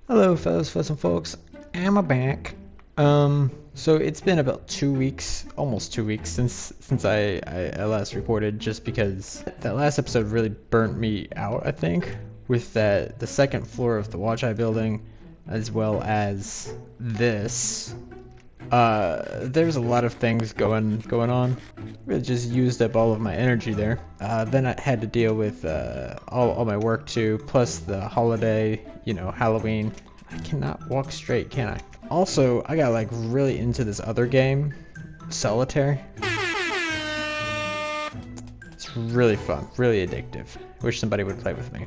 Hello, fellows, folks. I'm back. So it's been about 2 weeks, almost 2 weeks since I last recorded, just because that last episode really burnt me out. I think with the second floor of the WATCHi building, as well as this. There's a lot of things going on. Really just used up all of my energy there. Then I had to deal with all my work too, plus the holiday, Halloween. I cannot walk straight, can I? Also, I got like really into this other game, Solitaire. It's really fun, really addictive. Wish somebody would play with me.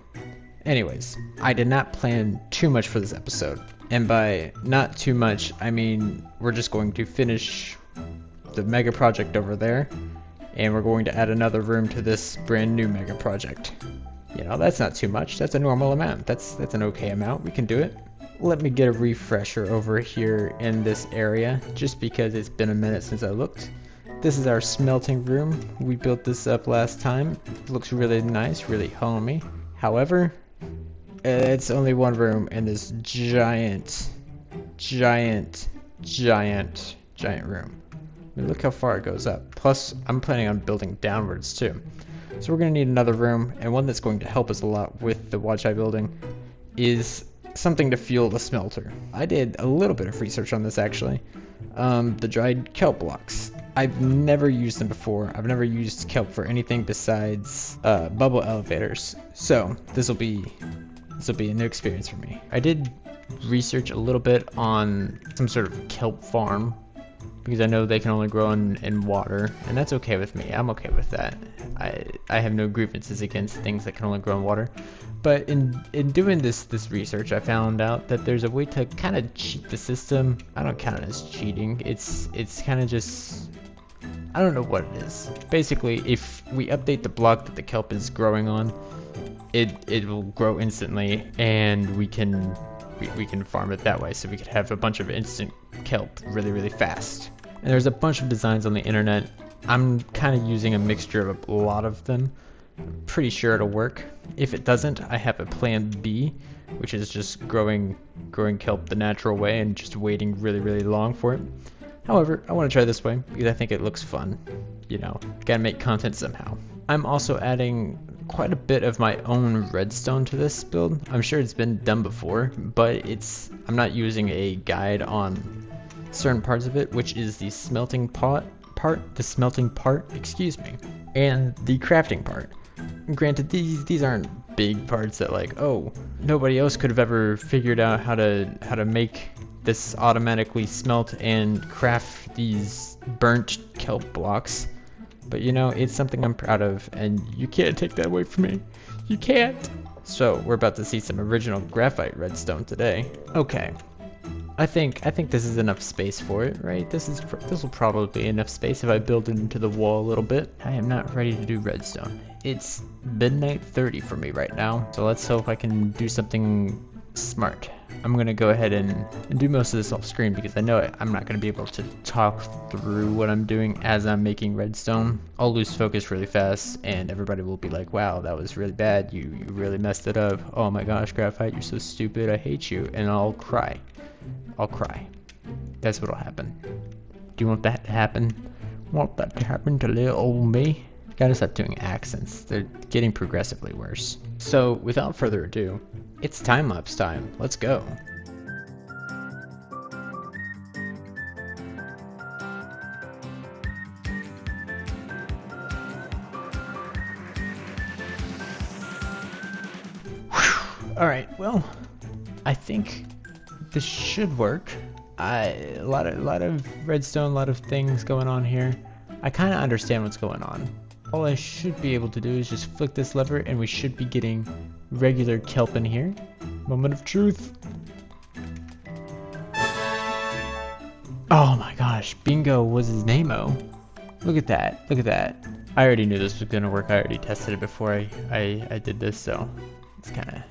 Anyways, I did not plan too much for this episode. And by not too much, I mean we're just going to finish the mega project over there, and we're going to add another room to this brand new mega project. That's not too much. That's a normal amount. That's an okay amount. We can do it. Let me get a refresher over here in this area, just because it's been a minute since I looked. This is our smelting room. We built this up last time. It looks really nice, really homey. However, it's only one room in this giant room. I mean, look how far it goes up. Plus, I'm planning on building downwards too. So we're going to need another room, and one that's going to help us a lot with the WATCHi building is something to fuel the smelter. I did a little bit of research on this actually. The dried kelp blocks. I've never used them before. I've never used kelp for anything besides bubble elevators. So this will be a new experience for me. I did research a little bit on some sort of kelp farm, because I know they can only grow in water, and that's okay with me. I'm okay with that. I have no grievances against things that can only grow in water. But in doing this research, I found out that there's a way to kind of cheat the system. I don't count it as cheating. It's kind of just, I don't know what it is. Basically, if we update the block that the kelp is growing on, it will grow instantly, and we can farm it that way, so we could have a bunch of instant kelp really fast. And there's a bunch of designs on the internet. I'm kind of using a mixture of a lot of them. I'm pretty sure it'll work. If it doesn't, I have a plan B, which is just growing kelp the natural way and just waiting really long for it. However, I want to try this way because I think it looks fun. Gotta make content somehow. I'm also adding quite a bit of my own redstone to this build. I'm sure it's been done before, but I'm not using a guide on certain parts of it, which is the smelting part, excuse me, and the crafting part. Granted, these aren't big parts that nobody else could have ever figured out how to make this automatically smelt and craft these burnt kelp blocks. But it's something I'm proud of, and you can't take that away from me. You can't. So we're about to see some original graphite redstone today. Okay. I think this is enough space for it, right? This will probably be enough space if I build it into the wall a little bit. I am not ready to do redstone. It's midnight 30 for me right now, so let's hope I can do something smart. I'm gonna go ahead and do most of this off screen because I know I'm not gonna be able to talk through what I'm doing as I'm making redstone. I'll lose focus really fast, and everybody will be like, wow, that was really bad, you really messed it up, oh my gosh, Graphite, you're so stupid, I hate you. And I'll cry. That's what'll happen. Do you want that to happen? Want that to happen to little old me? Gotta stop doing accents. They're getting progressively worse. So without further ado, it's time-lapse time. Let's go. Alright, well, I think this should work. A lot of redstone, a lot of things going on here. I kind of understand what's going on. All I should be able to do is just flick this lever, and we should be getting regular kelp in here. Moment of truth. Oh my gosh, Bingo was his name-o. Look at that, look at that. I already knew this was gonna work. I already tested it before I did this, so it's kinda,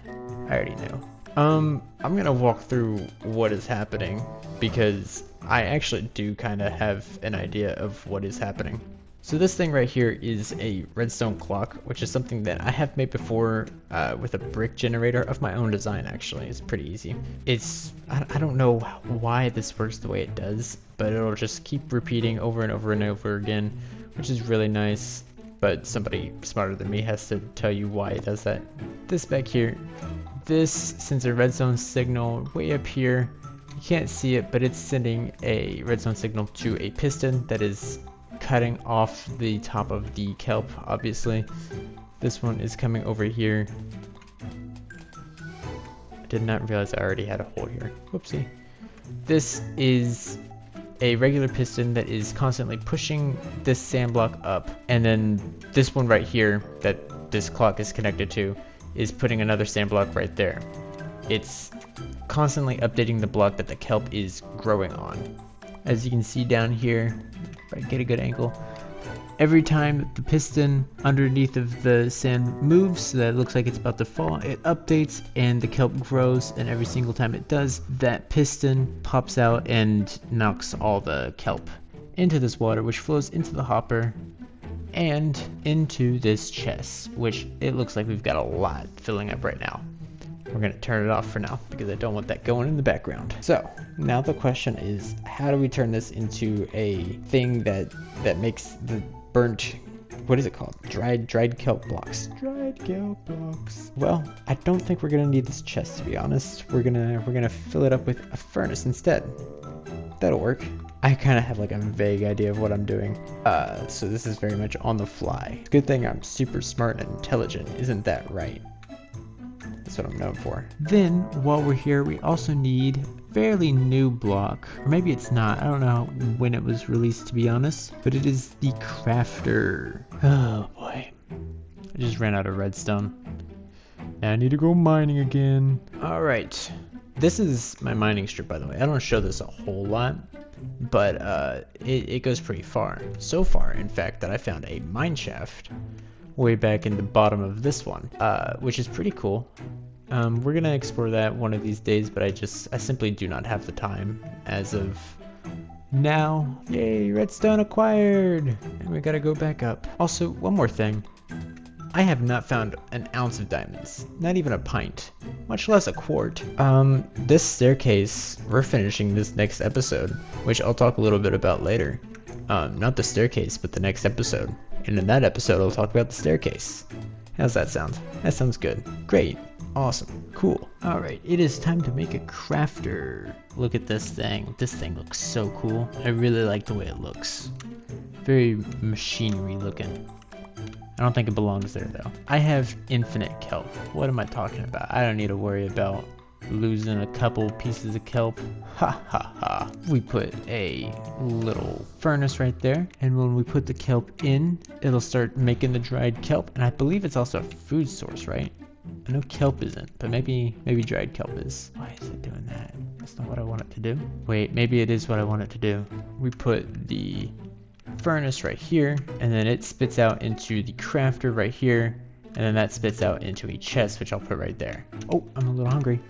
I already knew. I'm gonna walk through what is happening because I actually do kind of have an idea of what is happening. So this thing right here is a redstone clock, which is something that I have made before with a brick generator of my own design. Actually, it's pretty easy. I don't know why this works the way it does, but it'll just keep repeating over and over and over again, which is really nice. But somebody smarter than me has to tell you why it does that. This back here, this sends a redstone signal way up here. You can't see it, but it's sending a redstone signal to a piston that is cutting off the top of the kelp, obviously. This one is coming over here. I did not realize I already had a hole here. Whoopsie. This is a regular piston that is constantly pushing this sand block up, and then this one right here that this clock is connected to is putting another sand block right there. It's constantly updating the block that the kelp is growing on. As you can see down here, if I get a good angle, every time the piston underneath of the sand moves so that it looks like it's about to fall, it updates and the kelp grows, and every single time it does, that piston pops out and knocks all the kelp into this water, which flows into the hopper and into this chest, which it looks like we've got a lot filling up right now. We're going to turn it off for now because I don't want that going in the background. So now the question is, how do we turn this into a thing that makes the burnt, what is it called? Dried kelp blocks. Dried kelp blocks. Well, I don't think we're going to need this chest, to be honest. We're gonna fill it up with a furnace instead. That'll work. I kind of have like a vague idea of what I'm doing. So this is very much on the fly. Good thing I'm super smart and intelligent, isn't that right? That's what I'm known for. Then, while we're here, we also need a fairly new block. Or maybe it's not. I don't know when it was released, to be honest. But it is the crafter. Oh boy. I just ran out of redstone. Now I need to go mining again. Alright. This is my mining strip, by the way. I don't show this a whole lot, but it goes pretty far. So far, in fact, that I found a mine shaft way back in the bottom of this one, which is pretty cool. We're gonna explore that one of these days, but I simply do not have the time as of now. Yay, redstone acquired! And we gotta go back up. Also, one more thing. I have not found an ounce of diamonds, not even a pint, much less a quart. This staircase, we're finishing this next episode, which I'll talk a little bit about later. Not the staircase, but the next episode. And in that episode, I'll talk about the staircase. How's that sound? That sounds good. Great. Awesome. Cool. Alright, it is time to make a crafter. Look at this thing. This thing looks so cool. I really like the way it looks. Very machinery looking. I don't think it belongs there though. I have infinite kelp. What am I talking about? I don't need to worry about losing a couple pieces of kelp. Ha ha ha. We put a little furnace right there, and when we put the kelp in, it'll start making the dried kelp, and I believe it's also a food source, right? I know kelp isn't, but maybe dried kelp is. Why is it doing that? That's not what I want it to do. Wait, maybe it is what I want it to do. We put the furnace right here, and then it spits out into the crafter right here, and then that spits out into a chest, which I'll put right there. Oh, I'm a little hungry.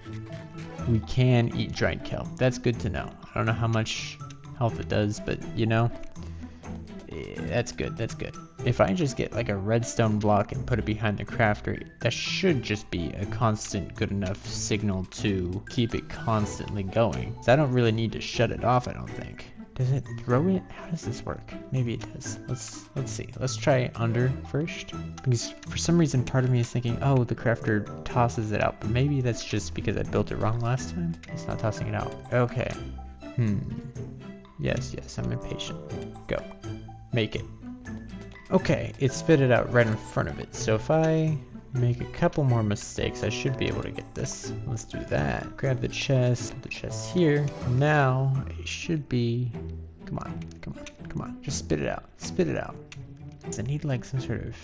We can eat dried kelp. That's good to know. I don't know how much health it does, but you know, that's good. That's good. If I just get like a redstone block and put it behind the crafter, that should just be a constant good enough signal to keep it constantly going. So I don't really need to shut it off, I don't think. Does it throw it? How does this work? Maybe it does. Let's see. Let's try under first. Because for some reason part of me is thinking, oh, the crafter tosses it out. But maybe that's just because I built it wrong last time. It's not tossing it out. Okay. Yes, I'm impatient. Go. Make it. Okay, it spit it out right in front of it. So if I make a couple more mistakes, I should be able to get this. Let's do that. Grab the chest here. Now it should be, come on. Just spit it out. Spit it out. I need like some sort of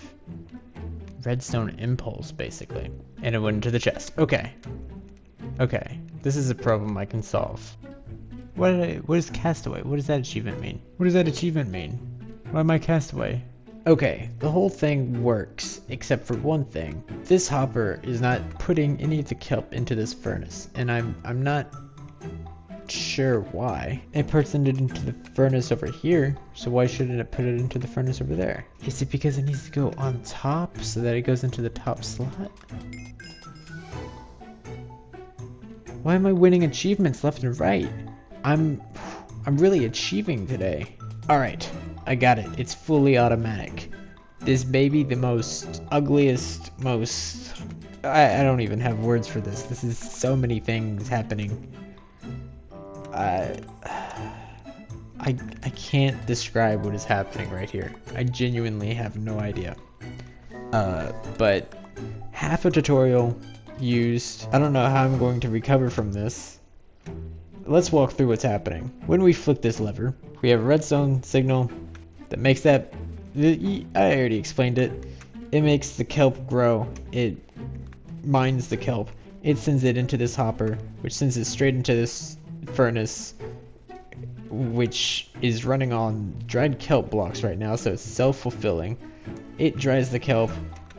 redstone impulse basically. And it went into the chest. Okay. This is a problem I can solve. What is castaway? What does that achievement mean? Why am I castaway? Okay, the whole thing works, except for one thing. This hopper is not putting any of the kelp into this furnace, and I'm not sure why. It puts it into the furnace over here, so why shouldn't it put it into the furnace over there? Is it because it needs to go on top so that it goes into the top slot? Why am I winning achievements left and right? I'm really achieving today. Alright, I got it. It's fully automatic. This baby, the most ugliest, most... I don't even have words for this. This is so many things happening. I can't describe what is happening right here. I genuinely have no idea. But half a tutorial used. I don't know how I'm going to recover from this. Let's walk through what's happening. When we flick this lever, we have a redstone signal that makes that... I already explained it. It makes the kelp grow. It mines the kelp. It sends it into this hopper, which sends it straight into this furnace, which is running on dried kelp blocks right now, so it's self-fulfilling. It dries the kelp.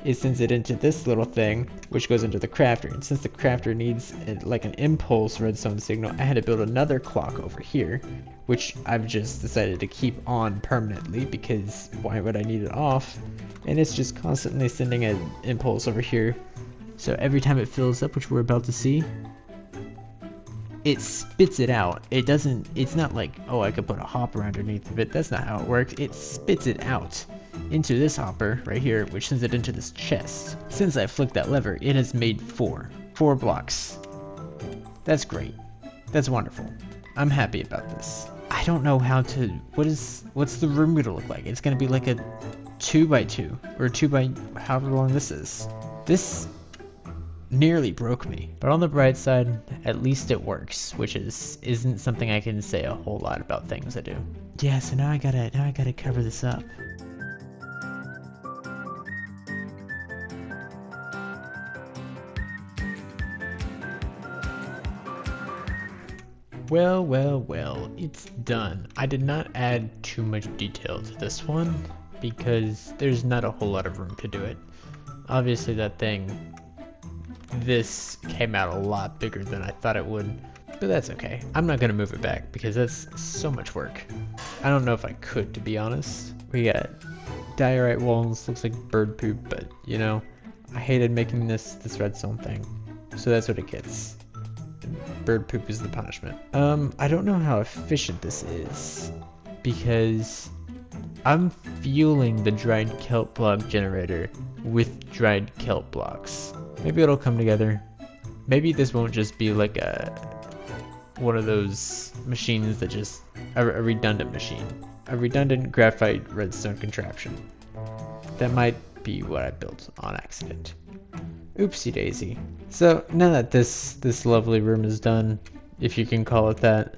It sends it into this little thing, which goes into the crafter. And since the crafter needs like an impulse redstone signal, I had to build another clock over here, which I've just decided to keep on permanently because why would I need it off? And it's just constantly sending an impulse over here. So every time it fills up, which we're about to see, it spits it out. It's not like, oh, I could put a hopper underneath of it. That's not how it works. It spits it out into this hopper right here, which sends it into this chest. Since I flicked that lever, it has made four blocks. That's great. That's wonderful. I'm happy about this. I don't know how to, what's the room gonna look like? It's gonna be like a 2x2 or 2 by however long this is. This nearly broke me. But on the bright side, at least it works, which isn't something I can say a whole lot about things I do. Yeah, so now I gotta cover this up. Well, it's done. I did not add too much detail to this one because there's not a whole lot of room to do it. Obviously this came out a lot bigger than I thought it would, but that's okay. I'm not gonna move it back because that's so much work. I don't know if I could, to be honest. We got diorite walls, looks like bird poop, but you know, I hated making this redstone thing, so that's what it gets. Bird poop is the punishment. I don't know how efficient this is because I'm fueling the dried kelp block generator with dried kelp blocks. Maybe it'll come together. Maybe this won't just be like one of those machines that just a redundant machine, a redundant graphite redstone contraption. That might be what I built on accident. Oopsie daisy. So now that this lovely room is done, if you can call it that,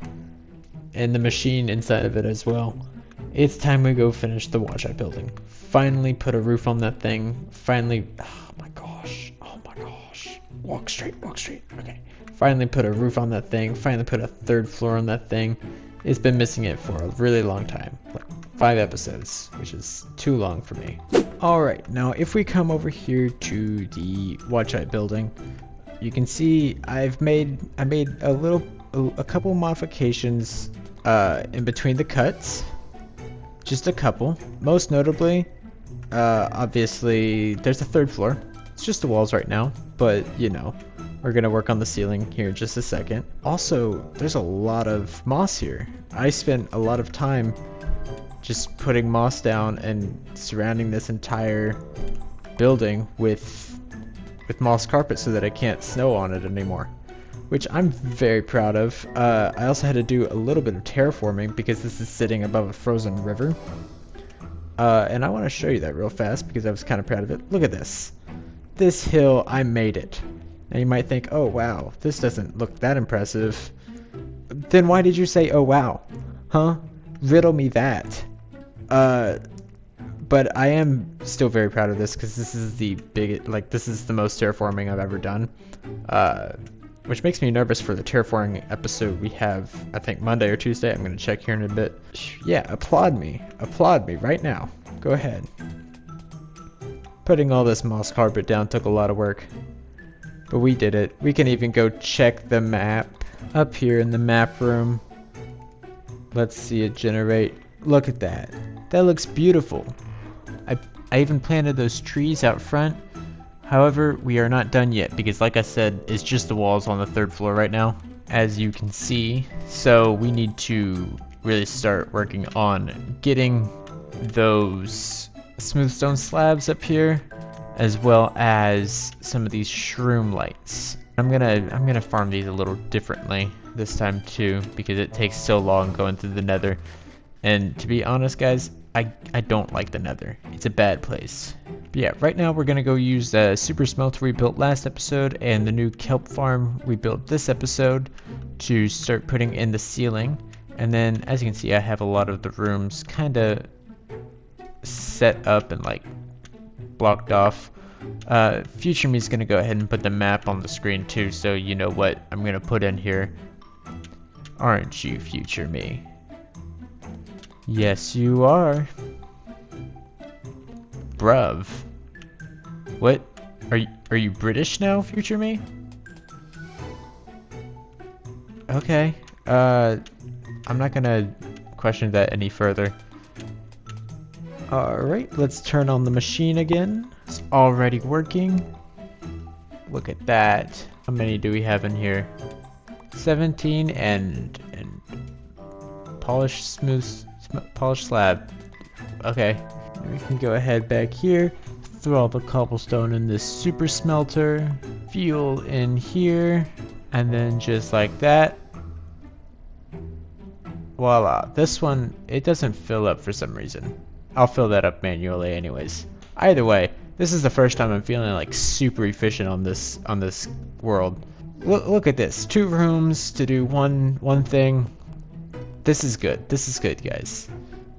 and the machine inside of it as well, it's time we go finish the WATCHi building. Finally put a roof on that thing. Finally, oh my gosh. Walk straight. Okay. Finally put a roof on that thing. Finally put a third floor on that thing. It's been missing it for a really long time, like 5 episodes, which is too long for me. Alright, now if we come over here to the WATCHi building, you can see I made a couple modifications in between the cuts. Just a couple. Most notably, obviously there's a third floor. It's just the walls right now, but you know, we're gonna work on the ceiling here in just a second. Also, there's a lot of moss here. I spent a lot of time just putting moss down and surrounding this entire building with moss carpet so that I can't snow on it anymore, which I'm very proud of. I also had to do a little bit of terraforming because this is sitting above a frozen river. And I want to show you that real fast because I was kind of proud of it. Look at this. This hill, I made it. Now you might think, oh wow, this doesn't look that impressive. Then why did you say, oh wow? Huh? Riddle me that. But I am still very proud of this because this is this is the most terraforming I've ever done. Which makes me nervous for the terraforming episode we have, I think Monday or Tuesday. I'm going to check here in a bit. Yeah, applaud me right now. Go ahead. Putting all this moss carpet down took a lot of work, but we did it. We can even go check the map up here in the map room. Let's see it generate. Look at that. That looks beautiful. I even planted those trees out front. However, we are not done yet because, like I said, it's just the walls on the 3rd floor right now, as you can see. So we need to really start working on getting those smooth stone slabs up here, as well as some of these shroom lights. I'm gonna farm these a little differently this time too, because it takes so long going through the nether. And to be honest, guys, I don't like the nether. It's a bad place. But yeah, right now we're gonna go use the super smelter we built last episode and the new kelp farm we built this episode to start putting in the ceiling. And then, as you can see, I have a lot of the rooms kind of set up and like blocked off. Future me is gonna go ahead and put the map on the screen too, so you know what I'm gonna put in here. Aren't you, future me? Yes, you are. Bruv. What? Are you British now, future me? Okay. I'm not gonna question that any further. Alright, let's turn on the machine again. It's already working. Look at that. How many do we have in here? 17 and polished polished slab. Okay. We can go ahead back here. Throw all the cobblestone in this super smelter. Fuel in here. And then just like that. Voila. This one, it doesn't fill up for some reason. I'll fill that up manually anyways. Either way, this is the first time I'm feeling like super efficient on this world. Look at this. 2 rooms to do one thing. This is good. This is good, guys.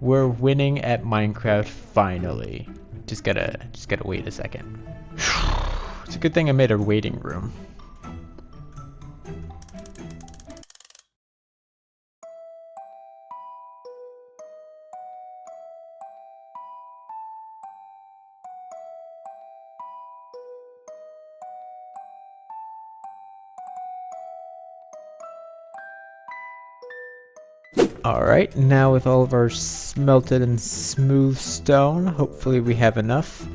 We're winning at Minecraft finally. Just gotta wait a second. It's a good thing I made a waiting room. Alright, now with all of our smelted and smooth stone, hopefully we have enough.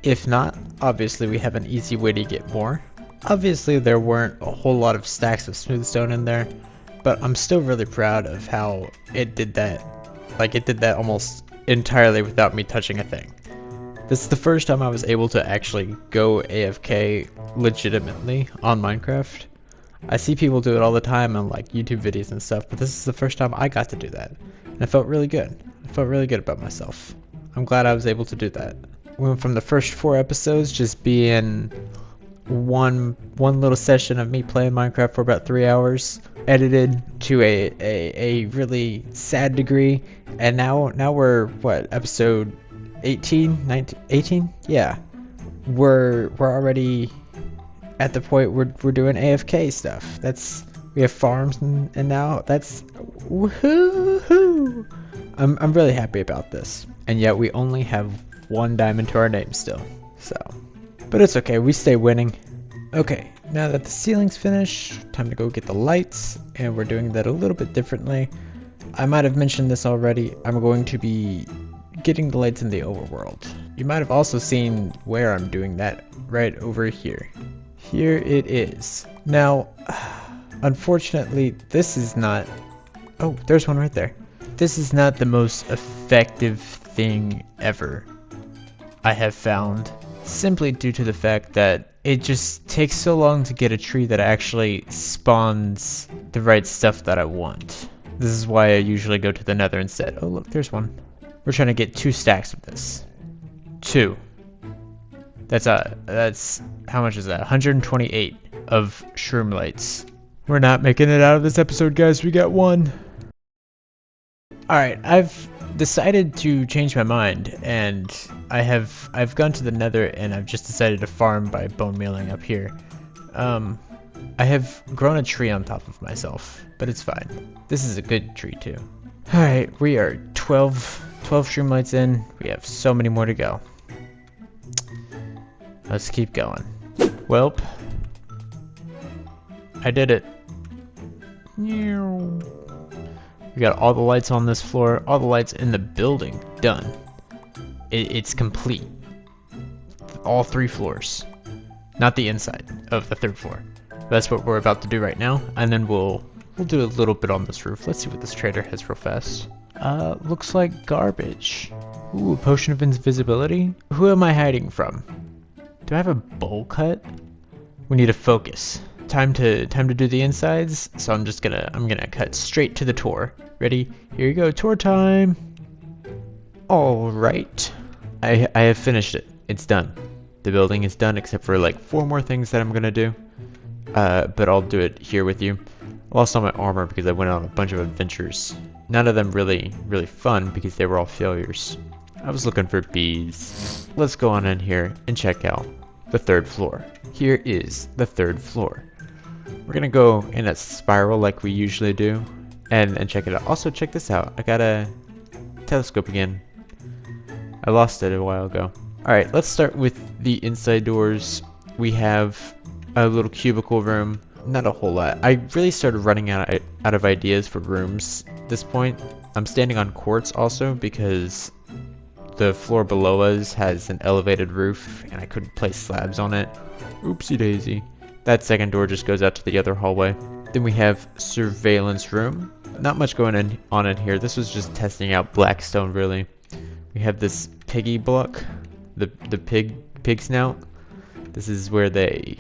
If not, obviously we have an easy way to get more. Obviously there weren't a whole lot of stacks of smooth stone in there, but I'm still really proud of how it did that. Like, it did that almost entirely without me touching a thing. This is the first time I was able to actually go AFK legitimately on Minecraft. I see people do it all the time on like YouTube videos and stuff, but this is the first time I got to do that. And I felt really good. I felt really good about myself. I'm glad I was able to do that. We went from the first 4 episodes just being one little session of me playing Minecraft for about 3 hours, edited to a really sad degree, and now we're what, episode 18, 19, 18? Yeah. We're already at the point we're doing AFK stuff. We have farms and now that's woohoo! I'm really happy about this. And yet we only have 1 diamond to our name still. So, but it's okay, we stay winning. Okay, now that the ceiling's finished, time to go get the lights, and we're doing that a little bit differently. I might have mentioned this already. I'm going to be getting the lights in the overworld. You might have also seen where I'm doing that, right over here. Here it is. Now, unfortunately, this is not... Oh, there's one right there. This is not the most effective thing ever, I have found, simply due to the fact that it just takes so long to get a tree that actually spawns the right stuff that I want. This is why I usually go to the nether instead. Oh look, there's one. We're trying to get 2 stacks of this. 2. That's how much is that? 128 of shroom lights. We're not making it out of this episode, guys. We got 1. Alright, I've decided to change my mind, and I've gone to the nether and I've just decided to farm by bone mealing up here. I have grown a tree on top of myself, but it's fine. This is a good tree too. Alright, we are 12 shroom lights in. We have so many more to go. Let's keep going. Welp. I did it. We got all the lights on this floor, all the lights in the building done. It's complete. All 3 floors. Not the inside of the 3rd floor. That's what we're about to do right now, and then we'll do a little bit on this roof. Let's see what this trader has real fast. Looks like garbage. Ooh, potion of invisibility? Who am I hiding from? Do I have a bowl cut? We need to focus. Time to do the insides, so I'm gonna cut straight to the tour. Ready? Here you go, tour time. Alright. I have finished it. It's done. The building is done except for like 4 more things that I'm gonna do. But I'll do it here with you. I lost all my armor because I went on a bunch of adventures. None of them really fun because they were all failures. I was looking for bees. Let's go on in here and check out the 3rd floor. Here is the 3rd floor. We're gonna go in a spiral like we usually do and check it out. Also, check this out. I got a telescope again. I lost it a while ago. Alright, let's start with the inside doors. We have a little cubicle room. Not a whole lot. I really started running out of ideas for rooms at this point. I'm standing on quartz also because the floor below us has an elevated roof and I couldn't place slabs on it. Oopsie daisy. That 2nd door just goes out to the other hallway. Then we have surveillance room. Not much going on in here. This was just testing out blackstone really. We have this piggy block, the pig snout. This is where they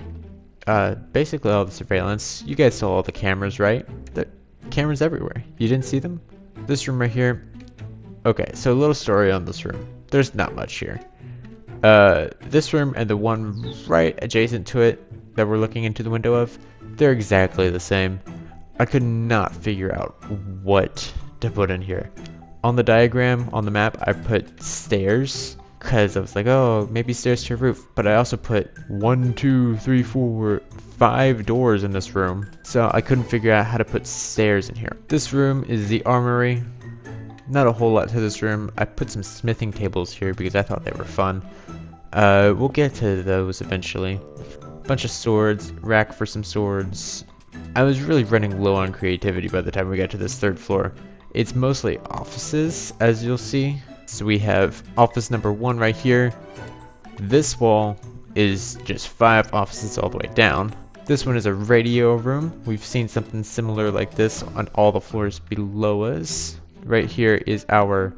basically all the surveillance. You guys saw all the cameras, right? The cameras everywhere. You didn't see them? This room right here. Okay, so a little story on this room. There's not much here. This room and the one right adjacent to it that we're looking into the window of, they're exactly the same. I could not figure out what to put in here. On the diagram, on the map, I put stairs because I was like, oh, maybe stairs to a roof. But I also put 1, 2, 3, 4, 5 doors in this room. So I couldn't figure out how to put stairs in here. This room is the armory. Not a whole lot to this room. I put some smithing tables here because I thought they were fun. We'll get to those eventually. Bunch of swords, rack for some swords. I was really running low on creativity by the time we got to this 3rd floor. It's mostly offices, as you'll see. So we have office number 1 right here. This wall is just 5 offices all the way down. This one is a radio room. We've seen something similar like this on all the floors below us. Right here is our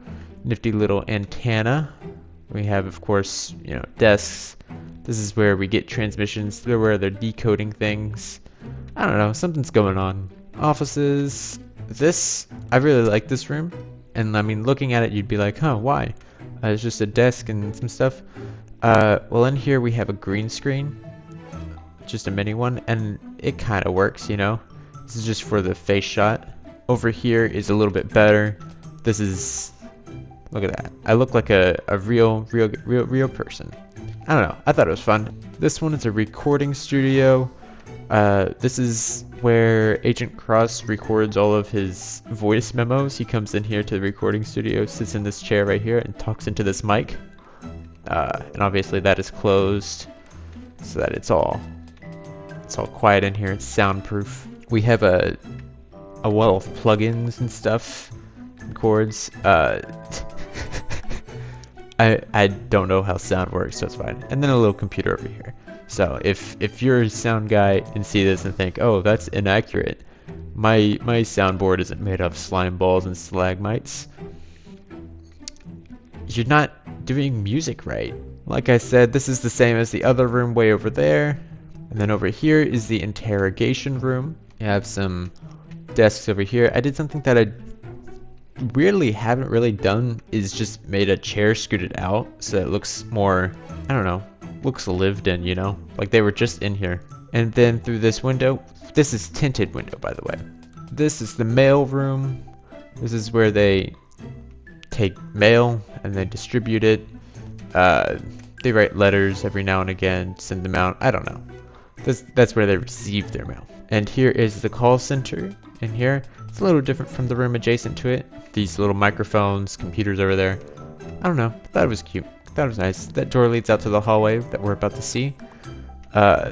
nifty little antenna. We have, of course, desks. This is where we get transmissions, where they're decoding things. I don't know, something's going on. Offices. I really like this room. And I mean, looking at it, you'd be like, huh, why? It's just a desk and some stuff. Well, in here we have a green screen. Just a mini one, and it kind of works, This is just for the face shot. Over here is a little bit better. This is, look at that. I look like a real person. I don't know. I thought it was fun. This one is a recording studio. This is where Agent Cross records all of his voice memos. He comes in here to the recording studio, sits in this chair right here, and talks into this mic. And obviously that is closed, so that it's all quiet in here. It's soundproof. We have a wall of plugins and stuff, and cords. I don't know how sound works, so it's fine. And then a little computer over here. So if you're a sound guy and see this and think, oh, that's inaccurate, my soundboard isn't made of slime balls and stalagmites. You're not doing music right. Like I said, this is the same as the other room way over there. And then over here is the interrogation room. You have some desks over here. I did something that I weirdly haven't really done, is just made a chair scooted out so it looks more, I don't know, looks lived in, like they were just in here. And then through this window, this is tinted window, by the way. This is the mail room. This is where they take mail and they distribute it. They write letters every now and again, send them out. I don't know. That's where they receive their mail. And here is the call center. In here, it's a little different from the room adjacent to it. These little microphones, computers over there. I don't know. Thought it was cute. Thought it was nice. That door leads out to the hallway that we're about to see.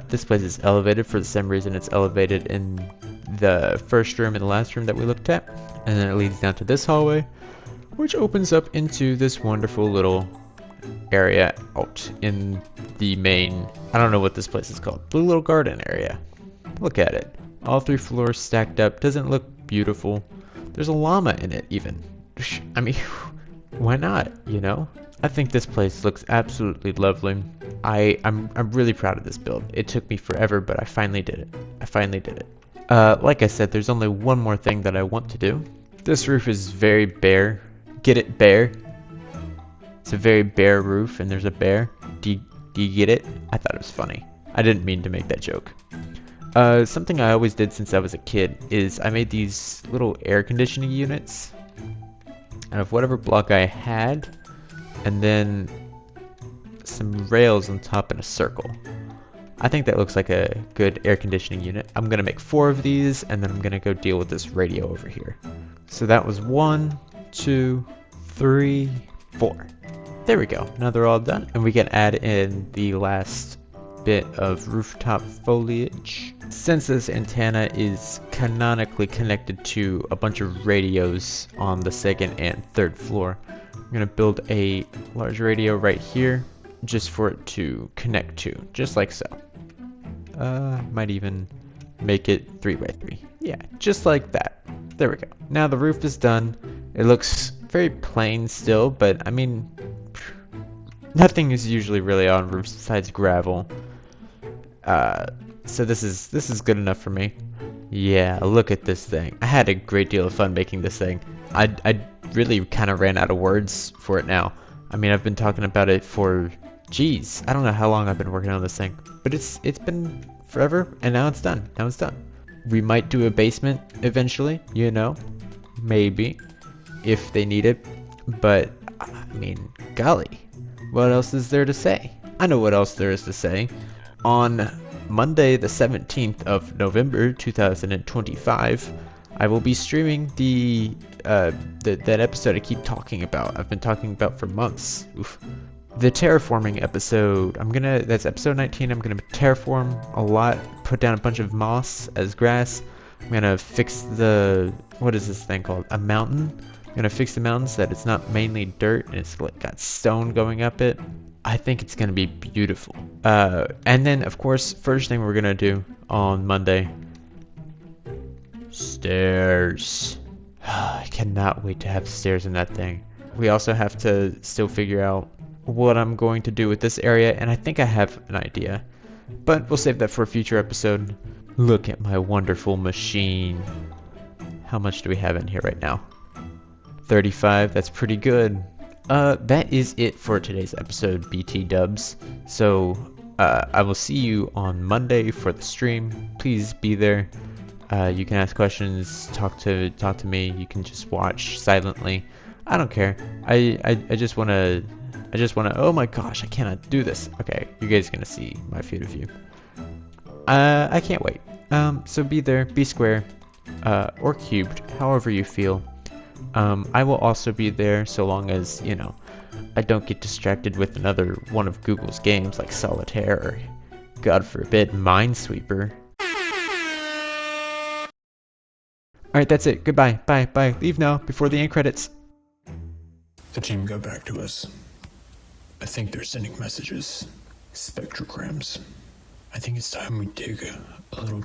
This place is elevated. For the same reason it's elevated in the first room and the last room that we looked at. And then it leads down to this hallway, which opens up into this wonderful little area out in the main, I don't know what this place is called, the little garden area. Look at it. All 3 floors stacked up. Doesn't it look beautiful? There's a llama in it even. I mean, why not, you know? I think this place looks absolutely lovely. I'm really proud of this build. It took me forever, but I finally did it. Like I said, there's only one more thing that I want to do. This roof is very bare. Get it, bare? It's a very bare roof, and there's a bear. Do you get it? I thought it was funny. I didn't mean to make that joke. Something I always did since I was a kid is I made these little air conditioning units out of whatever block I had, and then some rails on top in a circle. I think that looks like a good air conditioning unit. I'm gonna make 4 of these, and then I'm gonna go deal with this radio over here. So that was 1, 2, 3, 4. There we go. Now they're all done, and we can add in the last bit of rooftop foliage. Since this antenna is canonically connected to a bunch of radios on the 2nd and 3rd floor, I'm gonna build a large radio right here just for it to connect to, just like so. Might even make it 3x3. Yeah, just like that. There we go. Now the roof is done. It looks very plain still, but I mean, nothing is usually really on roofs besides gravel. So this is good enough for me. Yeah, look at this thing. I had a great deal of fun making this thing. I really kind of ran out of words for it now. I mean, I've been talking about it for, geez, I don't know how long I've been working on this thing, but it's been forever, and now it's done. We might do a basement eventually, you know, maybe, if they need it. But I mean, golly, what else is there to say? I know what else there is to say. On Monday, the 17th of November, 2025, I will be streaming that episode I keep talking about. I've been talking about for months. Oof. The terraforming episode. That's episode 19. I'm gonna terraform a lot, put down a bunch of moss as grass. I'm gonna fix what is this thing called? A mountain. I'm gonna fix the mountain so that it's not mainly dirt and it's got stone going up it. I think it's gonna be beautiful. And then of course, first thing we're gonna do on Monday, stairs. I cannot wait to have stairs in that thing. We also have to still figure out what I'm going to do with this area, and I think I have an idea, but we'll save that for a future episode. Look at my wonderful machine. How much do we have in here right now? 35. That's pretty good. That is it for today's episode, BT dubs. So I will see you on Monday for the stream. Please be there. You can ask questions, talk to me. You can just watch silently. I don't care. I just wanna. Oh my gosh, I cannot do this. Okay, you guys are gonna see my field of view. I can't wait. So be there, be square, or cubed, however you feel. I will also be there so long as, you know, I don't get distracted with another one of Google's games like Solitaire or, God forbid, Minesweeper. Alright, that's it. Goodbye. Bye. Leave now, before the end credits. The team got back to us. I think they're sending messages. Spectrograms. I think it's time we dig a little